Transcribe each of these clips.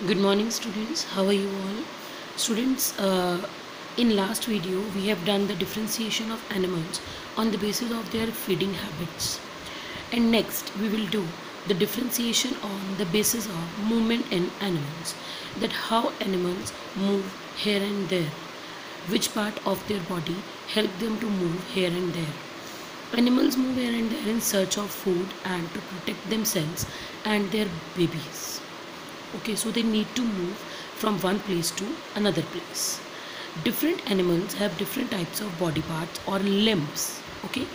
Good morning students, how are you all? Students, in last video we have done the differentiation of animals on the basis of their feeding habits, and next we will do the differentiation on the basis of movement in animals, that how animals move here and there, which part of their body help them to move here and there. Animals move here and there in search of food and to protect themselves and their babies. Okay, so they need to move from one place to another place. Different animals have different types of body parts or limbs. Okay,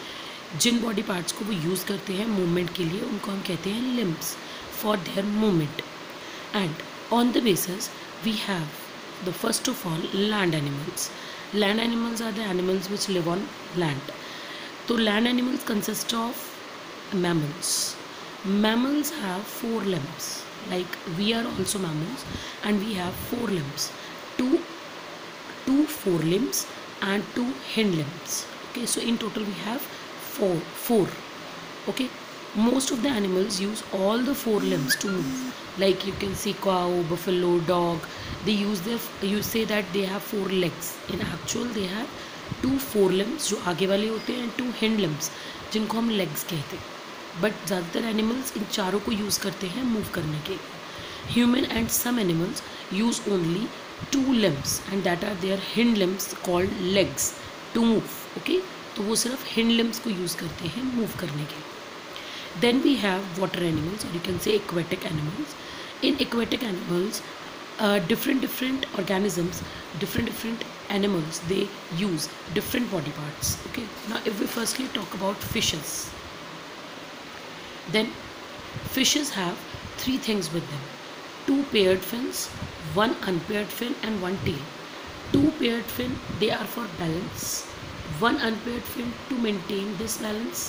जिन body parts को वो use करते हैं movement के लिए उनको हम कहते हैं limbs for their movement. And on the basis we have the first of all land animals. Land animals are the animals which live on land. तो land animals consist of mammals. Mammals have four limbs. Like we are also mammals, and we have four limbs. Two forelimbs and two hind limbs. Okay, so in total we have four. Okay, most of the animals use all the four limbs to move. Like you can see cow, buffalo, dog. They use you say that they have four legs. In actual they have two forelimbs जो आगे वाले होते हैं, and two hind limbs जिनको हम legs कहते हैं. But ज़्यादातर एनिमल्स इन चारों को यूज़ करते हैं मूव करने के लिए. Human and some animals use only two limbs and that are their hind limbs called legs to move. Okay, तो वो सिर्फ हिंड लिम्स को यूज़ करते हैं मूव करने के लिए. Then we have water animals और you can say aquatic animals. In aquatic animals different organisms, different animals, they use different body parts. Okay, now if we firstly talk about fishes, then fishes have three things with them: two paired fins, one unpaired fin, and one tail. Two paired fin, they are for balance, one unpaired fin to maintain this balance,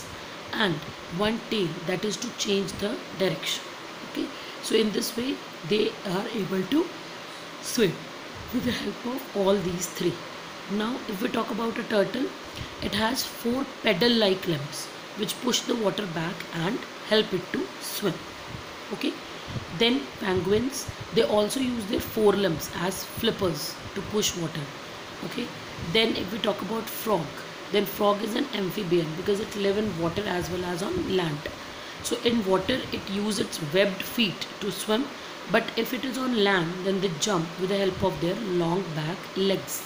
and one tail that is to change the direction. Okay, so in this way they are able to swim with the help of all these three. Now if we talk about a turtle, it has four pedal like limbs which push the water back and help it to swim. Okay, then penguins, they also use their forelimbs as flippers to push water. Okay, then if we talk about frog, then frog is an amphibian because it live in water as well as on land. So in water it use its webbed feet to swim, but if it is on land then they jump with the help of their long back legs.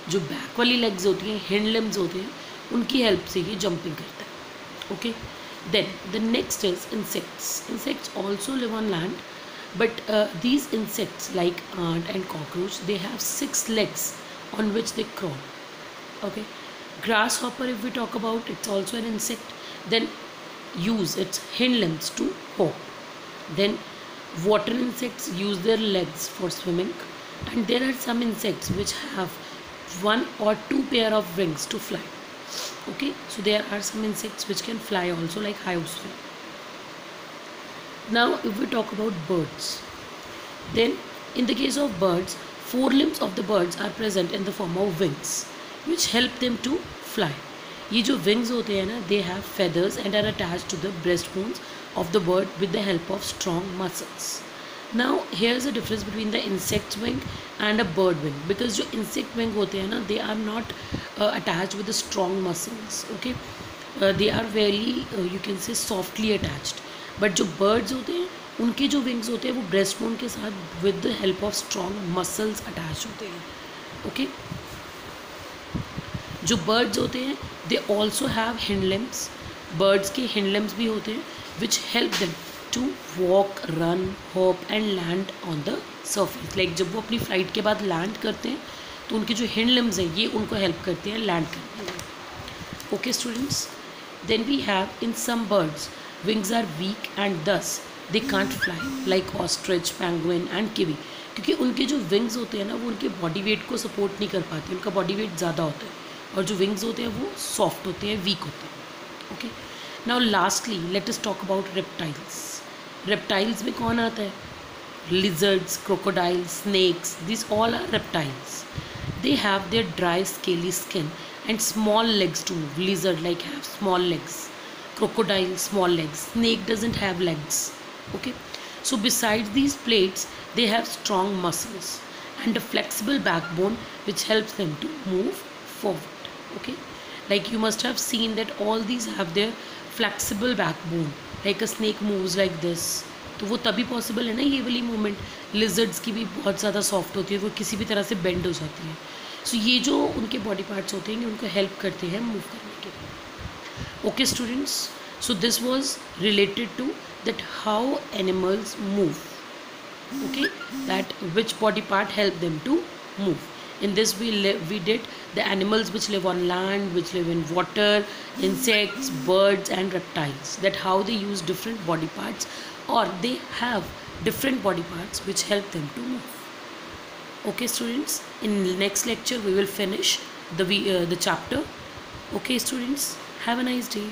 जो back वाली legs होती हैं, hind limbs होते हैं, उनकी help से ये jumping करता है. Okay, then the next is insects. Insects also live on land, but these insects like ant and cockroach, they have 6 legs on which they crawl. Okay, grasshopper, if we talk about, it's also an insect, then use its hind limbs to hop. Then water insects use their legs for swimming, and there are some insects which have one or two pair of wings to fly. Okay, so there are some insects which can fly also, like housefly. Now if we talk about birds, then in the case of birds, four limbs of the birds are present in the form of wings which help them to fly. ये जो wings होते हैं ना, they have feathers and are attached to the breastbones of the bird with the help of strong muscles. Now here's the difference between the insect wing and a bird wing, because जो insect wing होते हैं ना, they are not attached with the strong muscles. Okay, they are very you can say softly attached. But जो birds होते हैं उनके जो wings होते हैं वो breastbone के साथ with the help of strong muscles attached होते हैं. Okay, जो birds होते हैं they also have hind limbs. Birds के hind limbs भी होते हैं which help them to walk, run, hop and land on the surface. Like जब वो अपनी flight के बाद land करते हैं तो उनके जो hind limbs हैं ये उनको help करते हैं land करने में. Okay students, then we have in some birds wings are weak and thus they can't fly, like ostrich, penguin and kiwi. क्योंकि उनके जो wings होते हैं ना वो उनके body weight को support नहीं कर पाते, उनका body weight ज़्यादा होता है, और जो wings होते हैं वो soft होते हैं, weak होते हैं. Okay, now lastly let us talk about reptiles. Reptiles में कौन आता है? Lizards, crocodiles, snakes, these all are reptiles. They have their dry scaly skin and small legs to move. Lizard like have small legs, crocodile small legs, snake doesn't have legs. Okay, So besides these plates, they have strong muscles and a flexible backbone which helps them to move forward. Okay, like you must have seen that all these have their flexible backbone, like a snake moves like this. तो वो तभी possible है ना ये वाली movement. Lizards की भी बहुत ज़्यादा सॉफ्ट होती है, वो किसी भी तरह से बेंड हो जाती है. सो ये जो उनके बॉडी पार्ट्स होते हैं उनको हेल्प करते हैं मूव करने के लिए. Okay students, so this was related to that how animals move. Okay, that which body part help them to move. In this we did the animals which live on land, which live in water, insects, birds and reptiles, that how they use different body parts, or they have different body parts which help them to move. Okay students, in next lecture we will finish the chapter. Okay students, have a nice day.